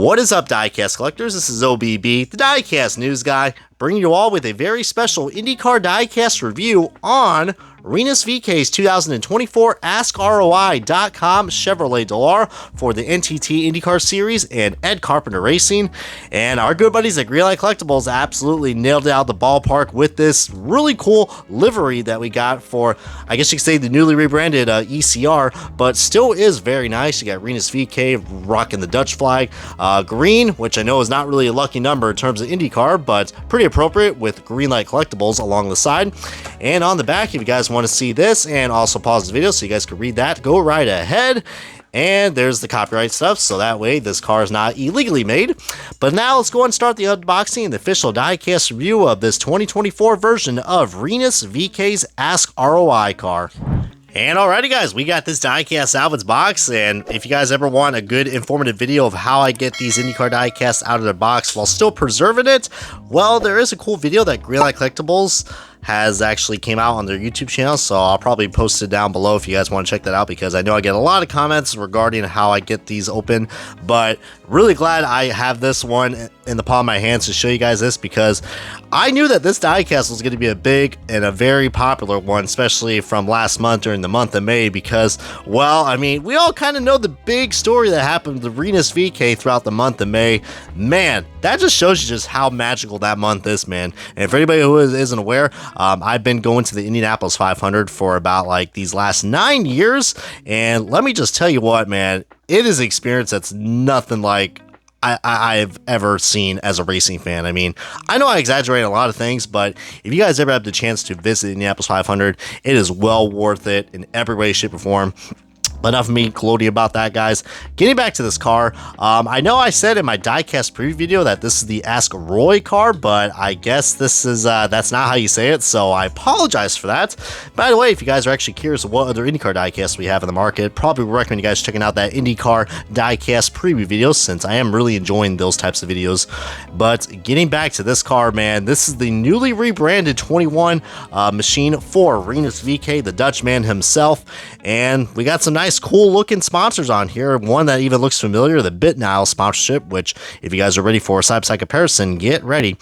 What is up, diecast collectors? This is OBB, the diecast news guy, bringing you all with a very special IndyCar diecast review on Rinus Veekay's 2024 AskROI.com Chevrolet Delar for the NTT IndyCar Series and Ed Carpenter Racing. And our good buddies at Greenlight Collectibles absolutely nailed it out the ballpark with this really cool livery that we got for, I guess you could say, the newly rebranded ECR, but still is very nice. You got Rinus Veekay rocking the Dutch flag, green, which I know is not really a lucky number in terms of IndyCar, but pretty appropriate with Greenlight Collectibles along the side. And on the back, if you guys want to see this and also pause the video so you guys can read that, go right ahead. And there's the copyright stuff, so that way this car is not illegally made. But now let's go and start the unboxing and the official diecast review of this 2024 version of Rinus Veekay's Ask ROI car. And alrighty guys, we got this diecast salvage box, and if you guys ever want a good informative video of how I get these IndyCar diecasts out of their box while still preserving it, well, there is a cool video that Greenlight Collectibles has actually came out on their YouTube channel, so I'll probably post it down below if you guys want to check that out, because I know I get a lot of comments regarding how I get these open. But really glad I have this one in the palm of my hands to show you guys this, because I knew that this diecast was going to be a big and a very popular one, especially from last month during the month of May, because, well, I mean, we all kind of know the big story that happened to Rinus Veekay throughout the month of May. Man, that just shows you just how magical that month is, man. And for anybody who isn't aware, I've been going to the Indianapolis 500 for about like these last 9 years, and let me just tell you what, man, it is an experience that's nothing like I've ever seen as a racing fan. I mean, I know I exaggerate a lot of things, but if you guys ever have the chance to visit the Indianapolis 500, it is well worth it in every way, shape, or form. Enough of me gloating about that, guys. Getting back to this car, I know I said in my diecast preview video that this is the Ask ROI car, but I guess this is that's not how you say it, so I apologize for that. By the way, if you guys are actually curious what other IndyCar diecasts we have in the market, probably recommend you guys checking out that IndyCar diecast preview video, since I am really enjoying those types of videos. But getting back to this car, man, this is the newly rebranded 21 machine for Rinus Veekay, the Dutch man himself, and we got some nice cool looking sponsors on here. One that even looks familiar, the BitNile sponsorship, which if you guys are ready for a side-by-side comparison, get ready,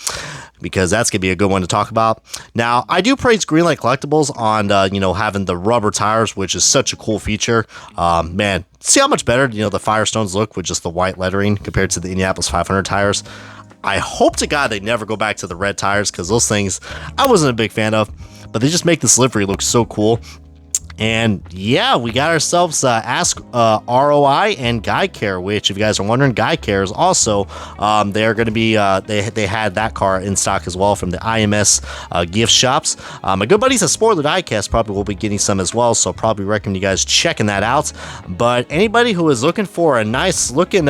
because that's gonna be a good one to talk about. Now, I do praise Greenlight Collectibles on having the rubber tires, which is such a cool feature. Man, see how much better the Firestones look with just the white lettering compared to the Indianapolis 500 tires. I hope to God they never go back to the red tires, because those things I wasn't a big fan of, but they just make this livery look so cool. And yeah, we got ourselves Ask ROI and GuyCare, which, if you guys are wondering, GuyCare is also, they're going to be, they had that car in stock as well from the IMS gift shops. My good buddies at Spoiler Diecast probably will be getting some as well, so probably recommend you guys checking that out. But anybody who is looking for a nice looking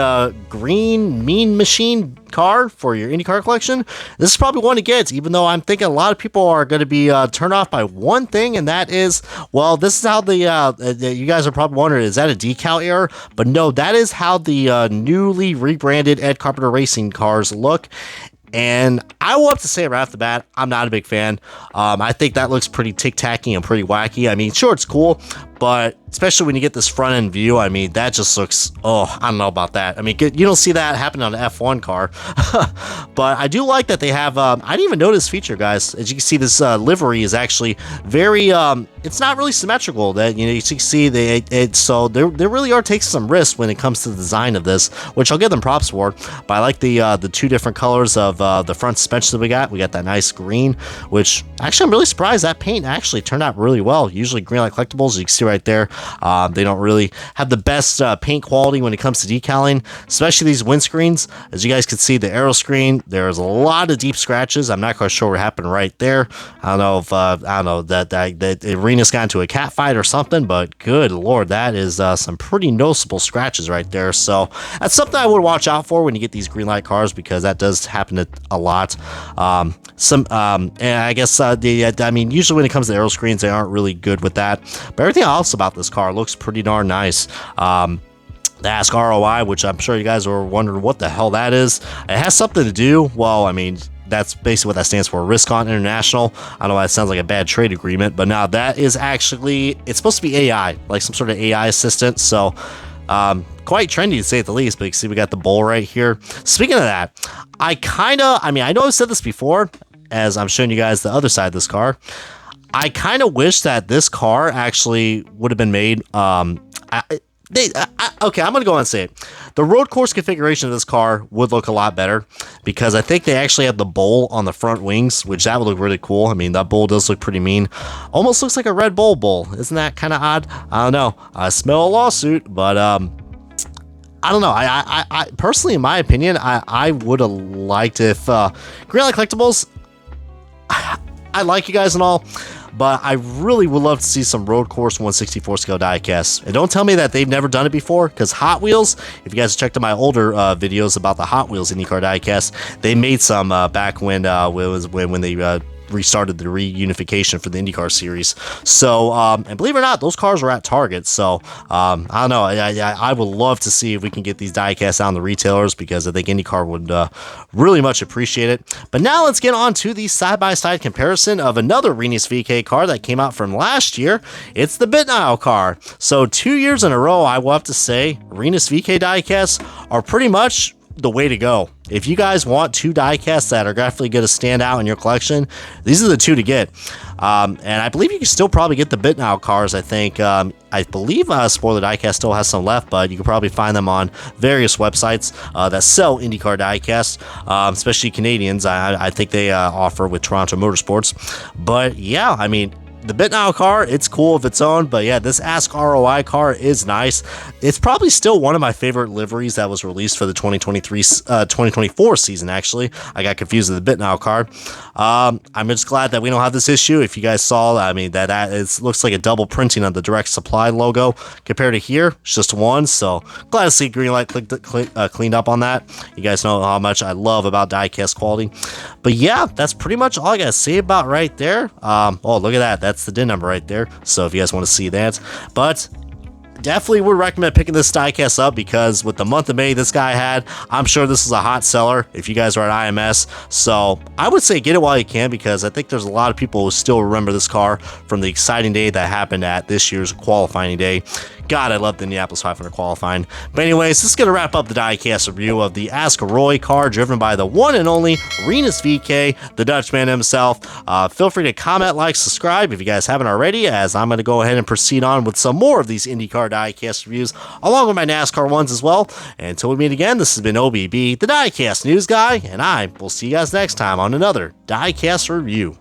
green mean machine car for your IndyCar collection, this is probably one to get, even though I'm thinking a lot of people are going to be turned off by one thing, and that is, well, this is how the you guys are probably wondering, is that a decal error? But no, that is how the newly rebranded Ed Carpenter Racing cars look. And I will have to say right off the bat, I'm not a big fan. I think that looks pretty tic-tacky and pretty wacky. I mean, sure, it's cool, but especially when you get this front end view, I mean, that just looks, oh, I don't know about that. I mean, you don't see that happen on an F1 car. But I do like that they have, I didn't even notice this feature, guys. As you can see, this livery is actually very, it's not really symmetrical. That, you can see, so they really are taking some risks when it comes to the design of this, which I'll give them props for. But I like the two different colors of the front suspension that we got. We got that nice green, which actually I'm really surprised that paint actually turned out really well. Usually Greenlight Collectibles, you can see right there, they don't really have the best paint quality when it comes to decaling, especially these windscreens. As you guys can see, the aero screen, there's a lot of deep scratches. I'm not quite sure what happened right there. I don't know if that Rinus got into a cat fight or something, but good lord, that is some pretty noticeable scratches right there. So that's something I would watch out for when you get these Greenlight cars, because that does happen a lot. And I guess I mean, usually when it comes to aero screens, they aren't really good with that. But everything else about this car looks pretty darn nice. The Ask ROI, which I'm sure you guys are wondering what the hell that is. It has something to do, well, I mean, that's basically what that stands for, Risk On International. I know that sounds like a bad trade agreement, but now that is actually, it's supposed to be AI, like some sort of AI assistant. So Quite trendy to say the least, but you can see we got the bowl right here. Speaking of that, I know I've said this before, as I'm showing you guys the other side of this car. I kind of wish that this car actually would have been made, okay, I'm going to go on and say it. The road course configuration of this car would look a lot better because I think they actually have the bowl on the front wings, which that would look really cool. I mean, that bowl does look pretty mean. Almost looks like a Red Bull bowl. Isn't that kind of odd? I don't know. I smell a lawsuit, but I don't know. I personally, in my opinion, I would have liked if Greenlight Collectibles, I like you guys and all, but I really would love to see some road course 1/64 scale diecast. And don't tell me that they've never done it before, because Hot Wheels, if you guys checked out my older videos about the Hot Wheels IndyCar diecast, they made some back when they restarted the reunification for the IndyCar series. So, and believe it or not, those cars were at Target. So, I don't know. I would love to see if we can get these diecasts out on the retailers, because I think IndyCar would really much appreciate it. But now let's get on to the side-by-side comparison of another Rinus Veekay car that came out from last year. It's the Bitnile car. So 2 years in a row, I will have to say, Rinus Veekay diecasts are pretty much the way to go. If you guys want two diecasts that are definitely going to stand out in your collection, these are the two to get. And I believe you can still probably get the Bitnile cars. I believe Spoiler Diecast still has some left, but you can probably find them on various websites that sell IndyCar diecasts, especially Canadians. I think they offer with Toronto Motorsports. But yeah, I mean, the Bitnile car, it's cool of its own, but yeah, this Ask ROI car is nice. It's probably still one of my favorite liveries that was released for the 2024 season, actually. I got confused with the Bitnile car. I'm just glad that we don't have this issue. If you guys saw, I mean, that it looks like a double printing on the Direct Supply logo compared to here. It's just one, so glad to see Greenlight cleaned up on that. You guys know how much I love about diecast quality. But yeah, that's pretty much all I got to say about right there. Oh, look at that. That's the DIN number right there. So if you guys want to see that, but definitely would recommend picking this diecast up, because with the month of May this guy had, I'm sure this is a hot seller if you guys are at IMS. So I would say get it while you can, because I think there's a lot of people who still remember this car from the exciting day that happened at this year's qualifying day. God, I love the Indianapolis 500 qualifying. But anyways, this is going to wrap up the diecast review of the AskROI car, driven by the one and only Rinus Veekay, the Dutchman himself. Feel free to comment, like, subscribe if you guys haven't already, as I'm going to go ahead and proceed on with some more of these IndyCar diecast reviews, along with my NASCAR ones as well. And until we meet again, this has been OBB, the diecast news guy, and I will see you guys next time on another diecast review.